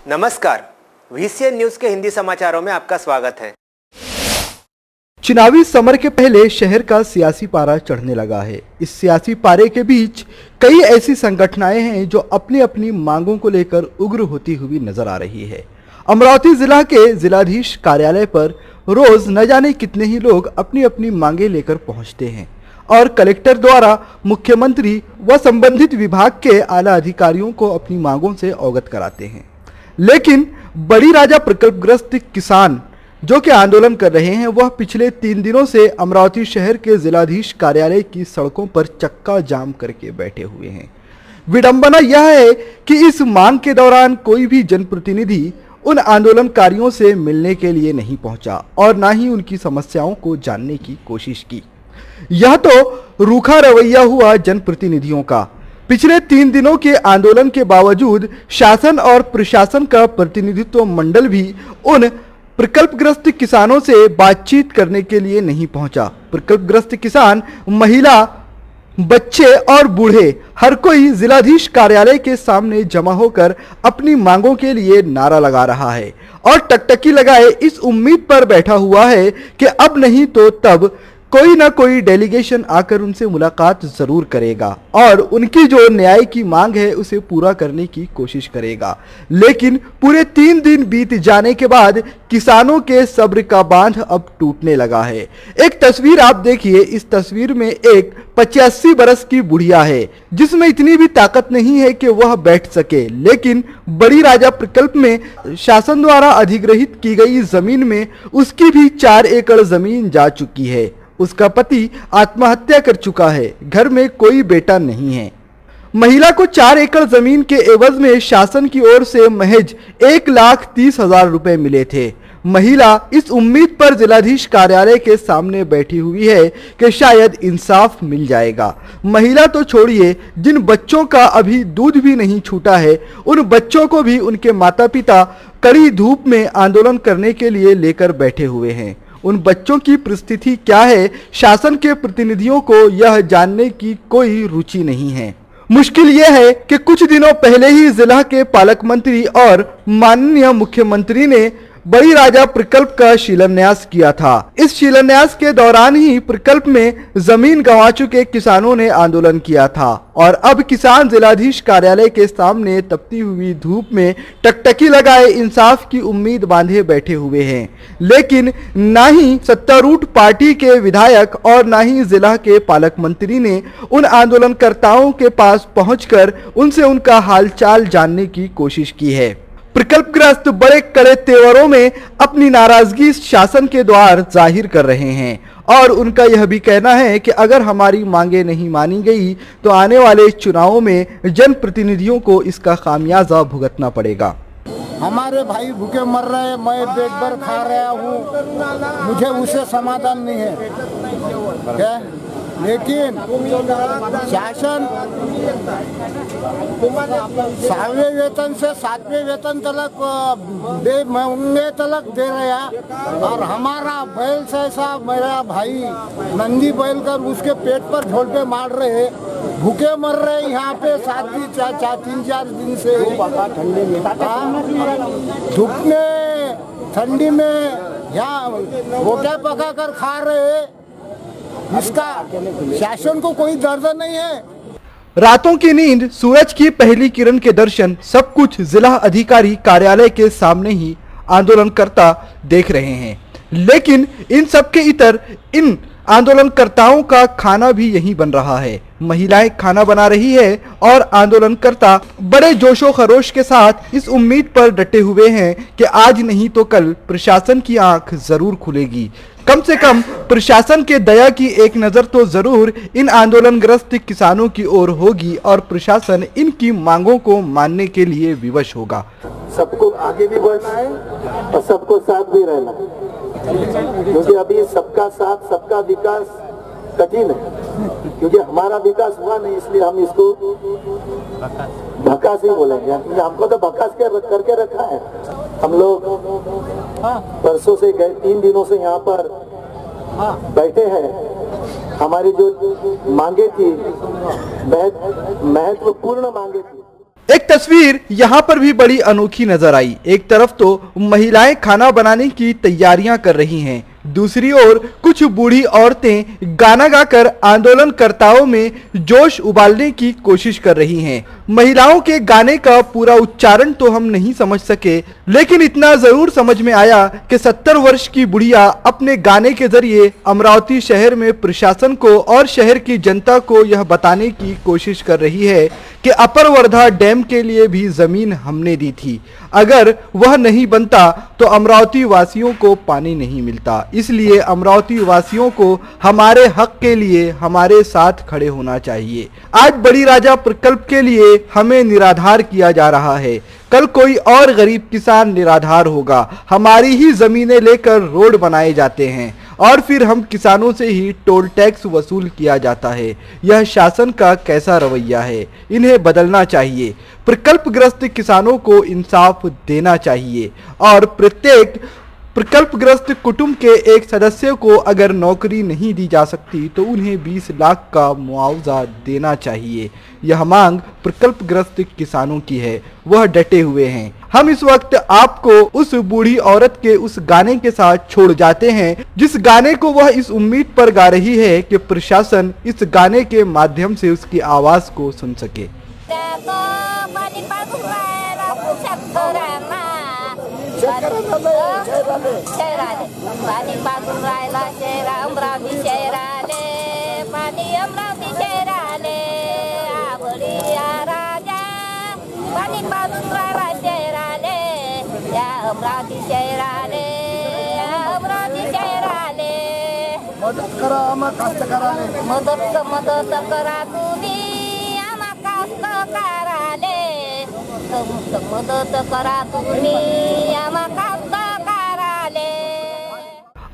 नमस्कार, VCN news के हिंदी समाचारों में आपका स्वागत है। चुनावी समर के पहले शहर का सियासी पारा चढ़ने लगा है। इस सियासी पारे के बीच कई ऐसी संगठनाएं हैं जो अपनी अपनी मांगों को लेकर उग्र होती हुई नजर आ रही है। अमरावती जिला के जिलाधीश कार्यालय पर रोज न जाने कितने ही लोग अपनी अपनी मांगे लेकर पहुंचते हैं और कलेक्टर द्वारा मुख्यमंत्री व संबंधित विभाग के आला अधिकारियों को अपनी मांगों से अवगत कराते हैं। लेकिन बड़ी राजा प्रकल्पग्रस्त किसान जो कि आंदोलन कर रहे हैं, वह पिछले 3 दिनों से अमरावती शहर के जिलाधीश कार्यालय की सड़कों पर चक्का जाम करके बैठे हुए हैं। विडंबना यह है कि इस मांग के दौरान कोई भी जनप्रतिनिधि उन आंदोलनकारियों से मिलने के लिए नहीं पहुंचा और ना ही उनकी समस्याओं को जानने की कोशिश की। यह तो रूखा रवैया हुआ जनप्रतिनिधियों का। पिछले 3 दिनों के आंदोलन के बावजूद शासन और प्रशासन का प्रतिनिधित्व मंडल भी उन प्रकल्पग्रस्त किसानों से बातचीत करने के लिए नहीं पहुंचा। प्रकल्पग्रस्त किसान, महिला, बच्चे और बूढ़े हर कोई जिलाधीश कार्यालय के सामने जमा होकर अपनी मांगों के लिए नारा लगा रहा है और टकटकी लगाए इस उम्मीद पर बैठा हुआ है कि अब नहीं तो तब कोई ना कोई डेलीगेशन आकर उनसे मुलाकात जरूर करेगा और उनकी जो न्याय की मांग है उसे पूरा करने की कोशिश करेगा। लेकिन पूरे 3 दिन बीत जाने के बाद किसानों के सब्र का बांध अब टूटने लगा है। एक तस्वीर आप देखिए। इस तस्वीर में एक 85 बरस की बुढ़िया है जिसमें इतनी भी ताकत नहीं है कि वह बैठ सके, लेकिन बड़ी राजा प्रकल्प में शासन द्वारा अधिग्रहित की गई जमीन में उसकी भी 4 एकड़ जमीन जा चुकी है। उसका पति आत्महत्या कर चुका है। घर में कोई बेटा नहीं है। महिला को 4 एकड़ जमीन के एवज में शासन की ओर से महज 1,30,000 रुपए मिले थे। महिला इस उम्मीद पर जिलाधीश कार्यालय के सामने बैठी हुई है कि शायद इंसाफ मिल जाएगा। महिला तो छोड़िए, जिन बच्चों का अभी दूध भी नहीं छूटा है, उन बच्चों को भी उनके माता पिता कड़ी धूप में आंदोलन करने के लिए लेकर बैठे हुए हैं। उन बच्चों की परिस्थिति क्या है, शासन के प्रतिनिधियों को यह जानने की कोई रुचि नहीं है। मुश्किल यह है कि कुछ दिनों पहले ही जिला के पालक मंत्री और माननीय मुख्यमंत्री ने बड़ी राजा प्रकल्प का शिलान्यास किया था। इस शिलान्यास के दौरान ही प्रकल्प में जमीन गंवा चुके किसानों ने आंदोलन किया था और अब किसान जिलाधीश कार्यालय के सामने तपती हुई धूप में टकटकी लगाए इंसाफ की उम्मीद बांधे बैठे हुए हैं। लेकिन ना ही सत्तारूढ़ पार्टी के विधायक और ना ही जिला के पालक मंत्री ने उन आंदोलनकर्ताओं के पास पहुंचकर उनसे उनका हालचाल जानने की कोशिश की है। प्रकल्पग्रस्त बड़े कड़े तेवरों में अपनी नाराजगी शासन के द्वार जाहिर कर रहे हैं और उनका यह भी कहना है कि अगर हमारी मांगे नहीं मानी गई तो आने वाले चुनावों में जनप्रतिनिधियों को इसका खामियाजा भुगतना पड़ेगा। हमारे भाई भूखे मर रहे हैं, मैं पेट भर खा रहा हूँ, मुझे उससे समाधान नहीं है क्या? लेकिन शासन 6वें वेतन से 7वें वेतन तक महंगे तलक दे रहा और हमारा बैल से ऐसा मेरा भाई नंदी बैल कर उसके पेट पर झोलपे मार रहे, भूखे मर रहे यहाँ पे 3-4 दिन से धूप में ठंडी में यहाँ रोटियां पका कर खा रहे। इसका शासन को कोई दर्द नहीं है। रातों की नींद, सूरज की पहली किरण के दर्शन, सब कुछ जिला अधिकारी कार्यालय के सामने ही आंदोलनकर्ता देख रहे हैं। लेकिन इन सब के इतर इन आंदोलनकर्ताओं का खाना भी यहीं बन रहा है। महिलाएं खाना बना रही है और आंदोलनकर्ता बड़े जोशो खरोश के साथ इस उम्मीद पर डटे हुए हैं कि आज नहीं तो कल प्रशासन की आंख जरूर खुलेगी। कम से कम प्रशासन के दया की एक नजर तो जरूर इन आंदोलनग्रस्त किसानों की ओर होगी और प्रशासन इनकी मांगों को मानने के लिए विवश होगा। सबको आगे भी बढ़ना है और सबको साथ भी रहना है, क्योंकि अभी सबका साथ सबका विकास कठिन है, क्योंकि हमारा विकास हुआ नहीं, इसलिए हम इसको भकास ही बोलेंगे। हमको तो भकास करके रखा है। हम लोग परसों से गए 3 दिनों से यहाँ पर बैठे हैं। हमारी जो मांगे थी महत्वपूर्ण मांगे थी। एक तस्वीर यहाँ पर भी बड़ी अनोखी नजर आई। एक तरफ तो महिलाएं खाना बनाने की तैयारियां कर रही हैं, दूसरी ओर कुछ बूढ़ी औरतें गाना गाकर आंदोलनकर्ताओं में जोश उबालने की कोशिश कर रही हैं। महिलाओं के गाने का पूरा उच्चारण तो हम नहीं समझ सके, लेकिन इतना जरूर समझ में आया कि 70 वर्ष की बुढ़िया अपने गाने के जरिए अमरावती शहर में प्रशासन को और शहर की जनता को यह बताने की कोशिश कर रही है कि अपर वर्धा डैम के लिए भी जमीन हमने दी थी, अगर वह नहीं बनता तो अमरावती वासियों को पानी नहीं मिलता। इसलिए अमरावती वासियों को हमारे हक के लिए हमारे साथ खड़े होना चाहिए। आज बड़ी राजा प्रकल्प के लिए हमें निराधार किया जा रहा है, कल कोई और गरीब किसान निराधार होगा। हमारी ही जमीनें लेकर रोड बनाए जाते हैं और फिर हम किसानों से ही टोल टैक्स वसूल किया जाता है। यह शासन का कैसा रवैया है, इन्हें बदलना चाहिए। प्रकल्पग्रस्त किसानों को इंसाफ देना चाहिए और प्रत्येक प्रकल्पग्रस्त कुटुंब के एक सदस्य को अगर नौकरी नहीं दी जा सकती तो उन्हें 20 लाख का मुआवजा देना चाहिए। यह मांग प्रकल्पग्रस्त किसानों की है, वह डटे हुए हैं। हम इस वक्त आपको उस बूढ़ी औरत के उस गाने के साथ छोड़ जाते हैं, जिस गाने को वह इस उम्मीद पर गा रही है कि प्रशासन इस गाने के माध्यम से उसकी आवाज को सुन सके। मदत करा आम्हा कास्तकाराले, मदत करा तुम्ही आम्हा कास्तकाराले, मदत करा तुम्ही आम्हा कास्तकाराले।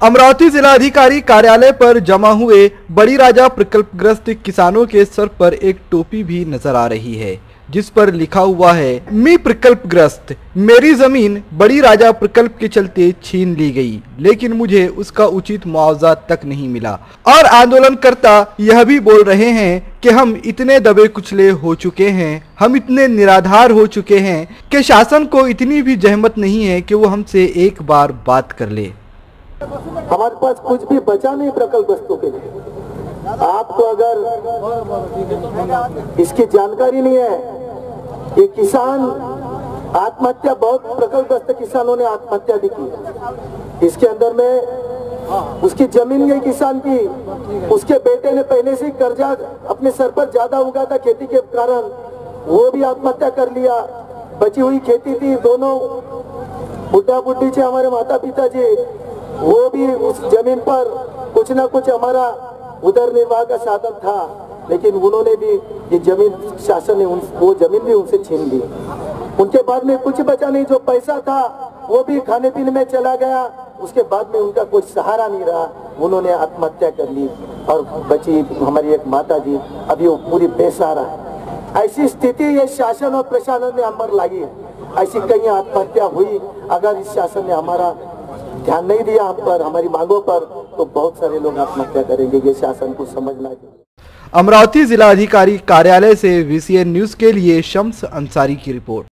अमरावती जिला अधिकारी कार्यालय पर जमा हुए बड़ी राजा प्रकल्पग्रस्त किसानों के सर पर एक टोपी भी नजर आ रही है, जिस पर लिखा हुआ है मी प्रकल्पग्रस्त, मेरी जमीन बड़ी राजा प्रकल्प के चलते छीन ली गई, लेकिन मुझे उसका उचित मुआवजा तक नहीं मिला। और आंदोलनकर्ता यह भी बोल रहे हैं कि हम इतने दबे कुचले हो चुके हैं, हम इतने निराधार हो चुके हैं कि शासन को इतनी भी जहमत नहीं है कि वो हमसे एक बार बात कर ले। हमारे पास कुछ भी बचा नहीं प्रकल्पग्रस्तों के लिए। आपको अगर इसकी जानकारी नहीं है, ये किसान आत्महत्या, बहुत प्रकल्पग्रस्त किसानों ने आत्महत्या भी की। इसके अंदर में उसकी जमीन गई किसान की, उसके बेटे ने पहले से कर्जा अपने सर पर ज्यादा उगा था खेती के कारण, वो भी आत्महत्या कर लिया। बची हुई खेती थी, दोनों बुढ़ा बुढ़ी थे हमारे माता पिता जी, वो भी उस जमीन पर कुछ ना कुछ हमारा उदर निर्वाह का साधन था, लेकिन उन्होंने भी ये जमीन, शासन ने वो जमीन भी उनसे छीन ली। उनके बाद में कुछ बचा नहीं, जो पैसा था वो भी खाने पीने में चला गया। उसके बाद में उनका कोई सहारा नहीं रहा, उन्होंने आत्महत्या कर ली और बची हमारी एक माता जी, अभी वो पूरी बेसहारा है। ऐसी स्थिति ये शासन और प्रशासन ने हम पर लाई है। ऐसी कई आत्महत्या हुई, अगर इस शासन ने हमारा ध्यान नहीं दिया हम पर, हमारी मांगों पर, तो बहुत सारे लोग आत्महत्या करेंगे। ये शासन को समझना चाहिए। अमरावती जिला अधिकारी कार्यालय से VCN न्यूज के लिए शम्स अंसारी की रिपोर्ट।